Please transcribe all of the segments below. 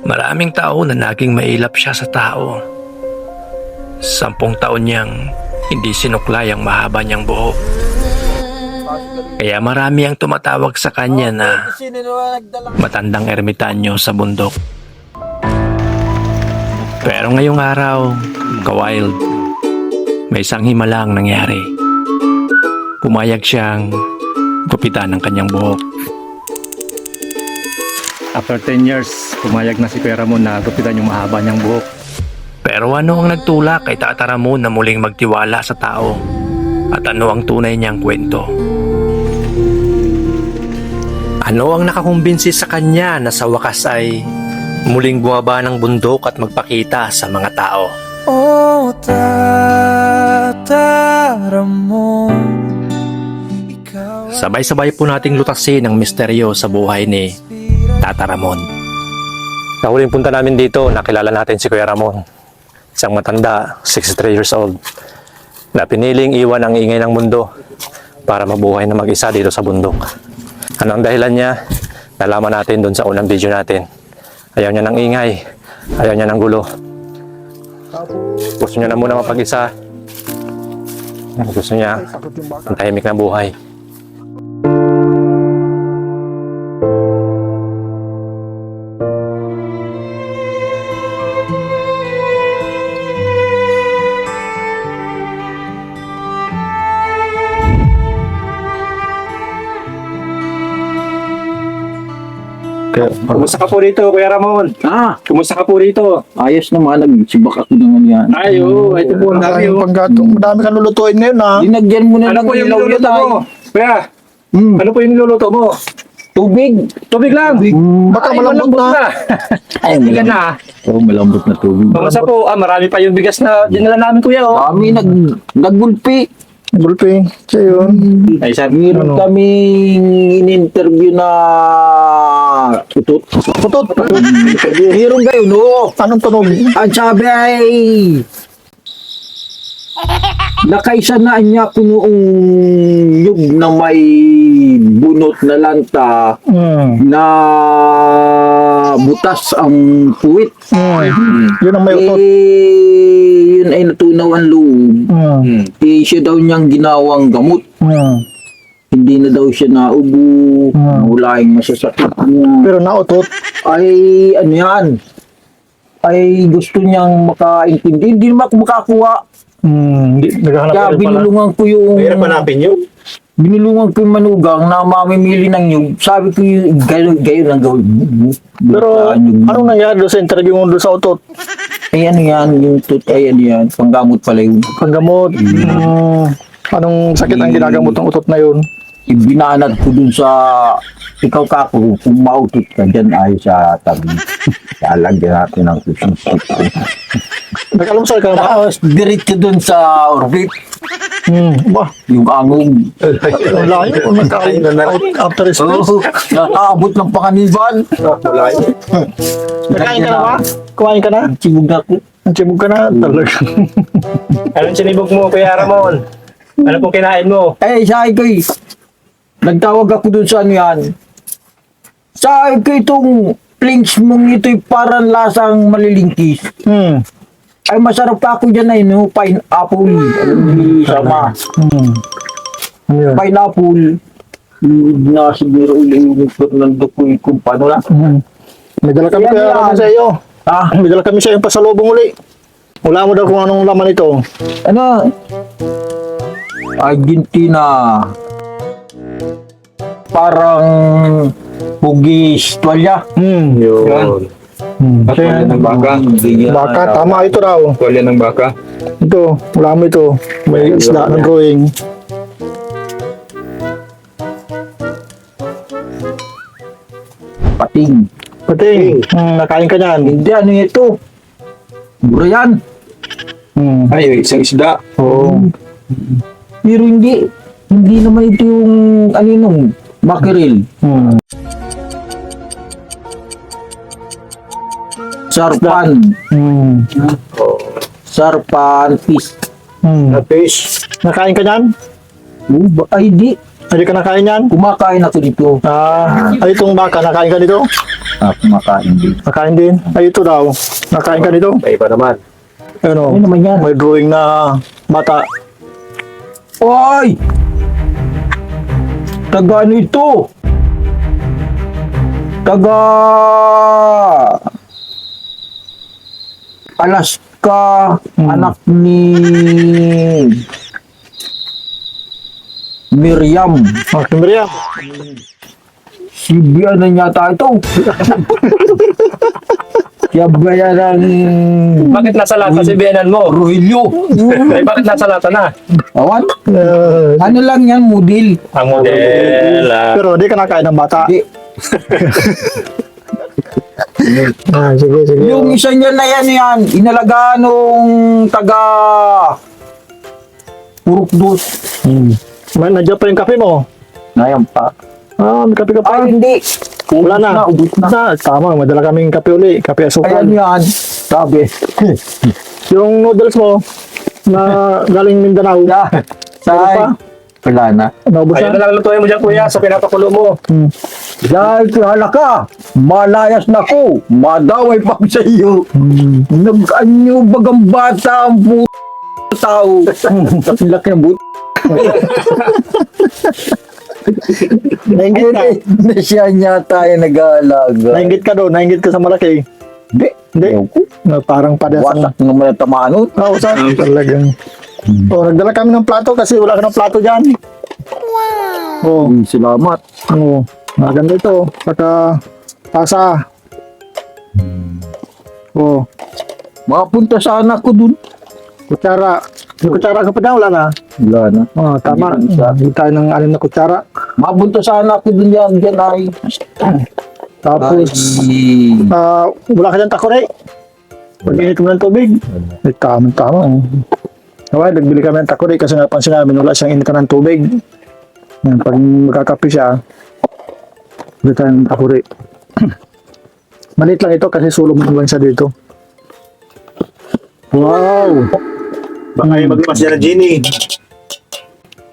Maraming tao na naging mailap siya sa tao. 10 taon niyang hindi sinuklay ang mahaba niyang buhok. Kaya marami ang tumatawag sa kanya na matandang ermitanyo sa bundok. Pero ngayong araw, ka-wild, may isang himalang nangyari. Pumayag siyang gupitan ng kanyang buhok. After 10 years, pumayag na si Kuya Ramon na gupitan yung mahaba niyang buhok. Pero ano ang nagtulak kay Tata Ramon na muling magtiwala sa tao? At ano ang tunay niyang kwento? Ano ang nakakumbinsi sa kanya na sa wakas ay muling bumaba ng bundok at magpakita sa mga tao? Oh, Tata Ramon, Sabay-sabay po nating lutasin ang misteryo sa buhay ni Tata Ramon. Sa huling punta namin dito, nakilala natin si Kuya Ramon. Isang matanda, 63 years old, na piniling iwan ang ingay ng mundo para mabuhay na mag-isa dito sa bundok. Ano ang dahilan niya? Nalaman natin doon sa unang video natin. Ayaw niya ng ingay, ayaw niya ng gulo. Gusto niya na muna mapag-isa. Gusto niya ang tahimik na buhay. Kumusta ka po rito, Kuya Ramon? Kumusta ka po rito? Ayos naman, nagsibak ako naman yan. Ayo, ito po ang dami. Madami kang lulutuin ngayon ha. Dinagyan mo na Ano ng po yung ilaw niluluto yan, mo? Kuya, ano po yung niluluto mo? Tubig. Tubig lang. Baka Ay, malambot na. Ay, Hindi ka malambot. na. Oo, malambot na tubig. Kamusta po? Marami pa yung bigas na dinala namin, Kuya. Oh. Kami naggulpi. Gulpi. Siya yun. Ay, sabi Meron kaming in-interview na tutot. Putot. Meron kayo, no? Anong tunog? Ang sabi ay nakaisanaan niya ko noong yug na may bunot na lanta na butas ang puwit. Yun ang may utot. Yun ay natunaw ang loob. Siya daw niyang ginawang gamot. Hindi na daw siya naubo. Wala yung masasakit niya. Pero nautot. Ay, ano yan? Ay, gusto niyang makaintindi. Hindi naman ako makakuha. Naghahanap Kaya ka rin pala. binulungan ko yung... yun. Binulungan ko yung manugang na mamimili ng nyug. Sabi ko yung gayo lang gawin. Pero anong nangyari doon sa interview mo doon sa utot? Ay ano yan, yung ay ano yan, panggamot pala yun. Panggamot. Anong sakit ang ginagamot ng utot na yun? Ibinanad ko dun sa ikaw kako, kung mautot ka dyan ay sa tabi. Lalagyan natin ng kusinsip. Nag-almusal ka na ba? Tapos diretso dun sa orbit, Ba? yung angog. Ang layo. After his Oo, nakaabot ng panganiban. Nakain ka na ba? Kumain ka na? Sibog na ko. Ang sibog ka na? Talaga. Anong sinibog mo, Kuya Ramon? Ano pong kinain mo? Eh, sabi ko nagtawag ako dun sa ano yan. Sabi ko itong links mong ito'y parang lasang malilingkis. Ay, masarap pa ako dyan ay no, pineapple. Sama. Yun. Pineapple. Na siguro ulit Fernando ko kung paano na. May dala kami Yan kaya yan. naman sa iyo. Ah, May dala kami sa iyo pasalubong uli. Wala mo daw kung anong laman ito. ano? Argentina. Parang Bugis, Tuwalya. Yun. Kaya, baka. baka, tama ito raw. Tuwalya ng baka. Ito, wala mo ito. May isda ng drawing. Pating. Pating, nakain ka niyan. Hindi, ano ito? Mura yan. Ay, isang isda. Oo. Pero hindi. Hindi naman ito yung, ano nung, mackerel. Sarpan. Sarpan fish. Fish. Nakain ka niyan? Ay, di. Hindi ka nakain yan? Kumakain ako dito. Ay, itong baka, nakain ka dito? Kumakain din. Nakain din. Ay, ito daw. Nakain ka dito? May iba naman. Ano? Ano naman yan? May drawing na bata. Oy! Taga ano ito? Taga Alaska, anak ni Miriam. Miriam. Si Bianan yata ito. Siya ba yan ang Bakit nasa lata si biyanan mo? Rogelio? Ay, bakit nasa lata na? Awan? Ano lang yan, model? Ang model. Pero di ka nakain ng bata. Di. Sige, sige. Yung isa niya na yan, inalagaan nung taga Purukdos. Nandiyan pa yung kape mo. Ngayon pa. May kape ka pa. Ay, hindi. Wala na. Ubus na. Tama, madala kaming kape uli. Kape asukal. Ayan yan. Sabi. Yung noodles mo na galing Mindanao. Ya. Say. Wala na. Naubos Ayun na na. lang lutuin mo dyan, kuya, sa pinapakulo mo. Dahil tihala ka, malayas na ko, madaway pa ako sa iyo. Nag-anyo bagang bata ang tao. Laki ng buto. Nainggit ka. Na siya niya tayo nag-aalaga. Nainggit ka doon. Nainggit ka sa malaki. Hindi. Hindi. Ayaw ko. Parang padasang. Wasak naman ang tamaan nun. Saan? Talagang. Nagdala kami ng plato kasi wala ka ng plato dyan. Oh, Salamat. maganda ito. Saka, tasa. Makapunta sana ako dun. Kutsara. Yung kutsara ka pa dyan, wala na. Wala na. Tama. Hindi na. Hindi tayo ng anim na kutsara. Makapunta sana ako dun yan. Diyan ay. Tapos, wala ka dyan takore. Pag-init mo ng tubig. Ay, tama. Kaya, nagbili kami ng takore kasi napansin namin wala siyang initan ng tubig. Yan, pag magkakape siya, bili tayo ng takore. Maliit lang ito kasi sulong mo lang siya dito. Wow! Baka yung maglimas dyan na Genie.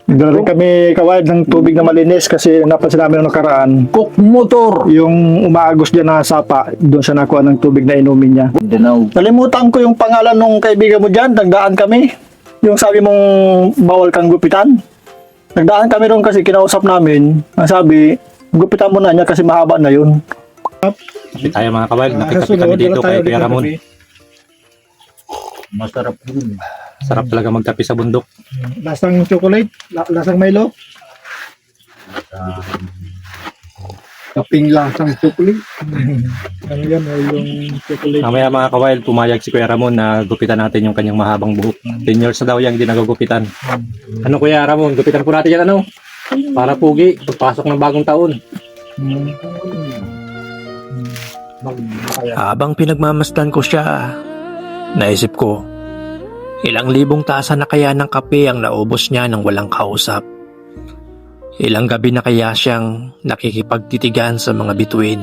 Nagdala rin kami kawad ng tubig na malinis kasi napansin namin nung nakaraan. Cook motor. Yung umaagos dyan na sapa, doon siya nakuha ng tubig na inumin niya. Mindanao. Nalimutan ko yung pangalan ng kaibigan mo dyan, nagdaan kami. Yung sabi mong bawal kang gupitan. Nagdaan kami doon kasi kinausap namin. Ang sabi, gupitan mo na niya kasi mahaba na yun. Tayo mga kabal, nakikape kami dito kay Kuya Ramon. Masarap yun. Sarap talaga magkape sa bundok. Lasang chocolate, lasang Milo. Kaping lasang chocolate. Ano yan, yung chocolate. Mamaya mga kawail, pumayag si Kuya Ramon na gupitan natin yung kanyang mahabang buhok. 10 years na daw yung hindi nagagupitan. Ano Kuya Ramon, gupitan po natin yan ano? Para pugi, pagpasok ng bagong taon. Habang pinagmamasdan ko siya, naisip ko, ilang libong tasa na kaya ng kape ang naubos niya nang walang kausap. Ilang gabi na kaya siyang nakikipagtitigan sa mga bituin.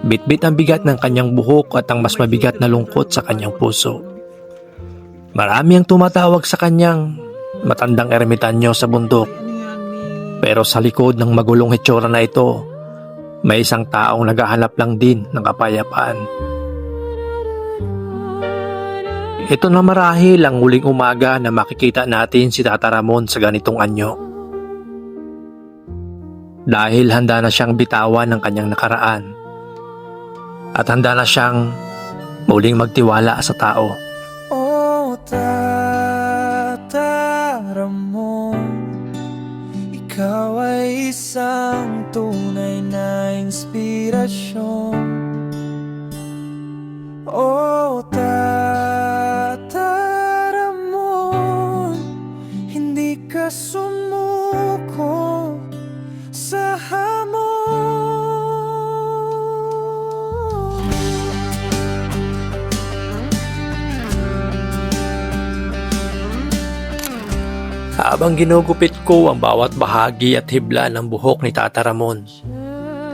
Bitbit ang bigat ng kanyang buhok at ang mas mabigat na lungkot sa kanyang puso. Marami ang tumatawag sa kanyang matandang ermitanyo sa bundok. Pero sa likod ng magulong hitsura na ito, may isang taong naghahanap lang din ng kapayapaan. Ito na marahil ang huling umaga na makikita natin si Tata Ramon sa ganitong anyo. Dahil handa na siyang bitawan ng kanyang nakaraan. At handa na siyang muling magtiwala sa tao. Oh, Tata Ramon, ikaw ay isang tunay na inspirasyon. Oh, Tata Ramon, hindi ka sumuko sa hamon. Habang ginugupit ko ang bawat bahagi at hibla ng buhok ni Tata Ramon,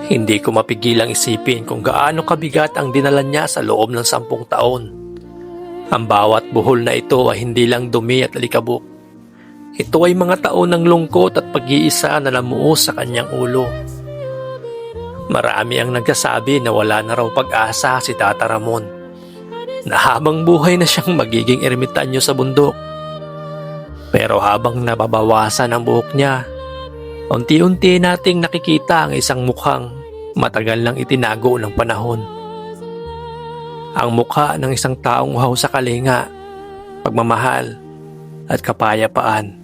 hindi ko mapigilang isipin kung gaano kabigat ang dinala niya sa loob ng 10 taon. Ang bawat buhol na ito ay hindi lang dumi at alikabok. Ito ay mga taon ng lungkot at pag-iisa na namuo sa kanyang ulo. Marami ang nagsasabi na wala na raw pag-asa si Tata Ramon, na habang buhay na siyang magiging ermitanyo sa bundok. Pero habang nababawasan ang buhok niya, unti-unti nating nakikita ang isang mukhang matagal nang itinago ng panahon. Ang mukha ng isang taong uhaw sa kalinga, pagmamahal at kapayapaan.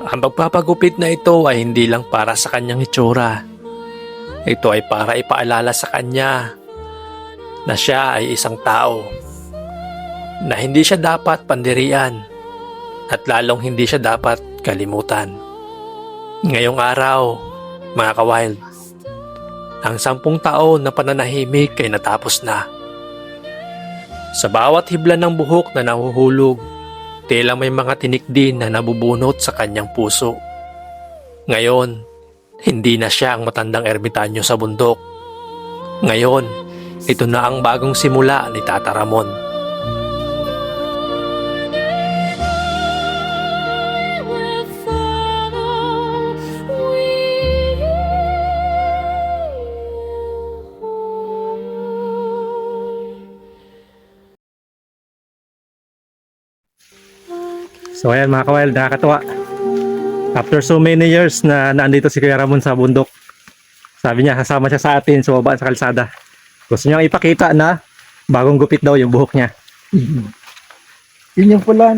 Ang pagpapagupit na ito ay hindi lang para sa kanyang itsura. Ito ay para ipaalala sa kanya na siya ay isang tao, na hindi siya dapat pandirian at lalong hindi siya dapat kalimutan. Ngayong araw, mga ka-wild, ang 10 taon na pananahimik ay natapos na. Sa bawat hibla ng buhok na nahuhulog, tila may mga tinik din na nabubunot sa kanyang puso. Ngayon, hindi na siya ang matandang ermitanyo sa bundok. Ngayon, ito na ang bagong simula ni Tata Ramon. So ayan mga ka-wild, nakakatuwa. After so many years na naandito si Kuya Ramon sa bundok, sabi niya kasama siya sa atin sa baba sa kalsada. Gusto niyang ipakita na bagong gupit daw yung buhok niya. Yun yung pala.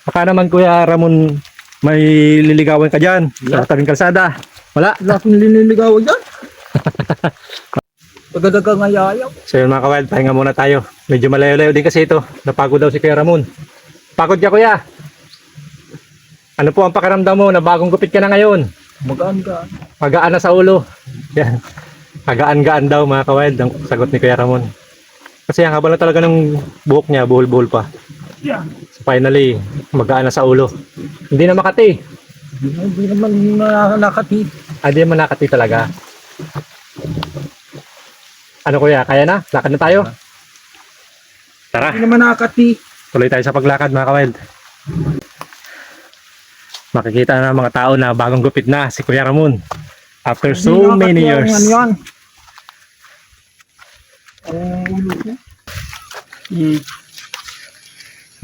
Baka naman Kuya Ramon may liligawan ka dyan sa tabing kalsada. Wala. Wala akong liniligaw dyan. Pagkadagang ayayaw. So yun mga ka-wild, pahinga muna tayo. Medyo malayo-layo din kasi ito. Napagod daw si Kuya Ramon. Pagod ka Kuya? Ano po ang pakiramdam mo na bagong gupit ka na ngayon? Magaan-gaan. Magaan na sa ulo. Yan. Magaan-gaan daw mga ka-wild ang sagot ni Kuya Ramon. Kasi ang haba na talaga ng buhok niya, buhol-buhol pa. Yeah. So finally, magaan na sa ulo. Hindi na makati. Hindi naman nakati. Hindi naman nakati talaga. Ano Kuya, kaya na? Lakad na tayo? Tara, Hindi naman nakati. tuloy tayo sa paglakad mga ka-wild. Makikita na ng mga tao na bagong gupit na si Kuya Ramon. After so many years. Ano yan? Ang ulo niya.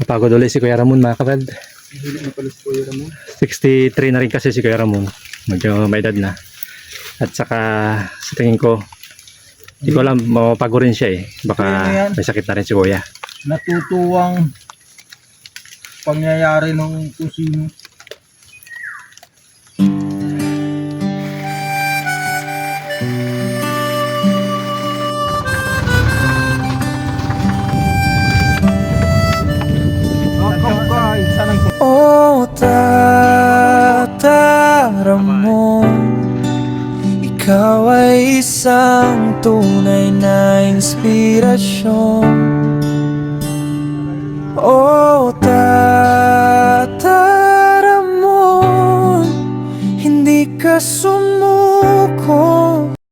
Napagod ulit si Kuya Ramon mga ka-wild. 63 na rin kasi si Kuya Ramon. Medyo may edad na. At saka sa tingin ko, hindi ko alam, mapapago rin siya eh. Baka may sakit na rin si Kuya. Natutuwang pangyayari ng kung sino. O Tata Ramon, ikaw ay isang tunay na inspirasyon. O Tata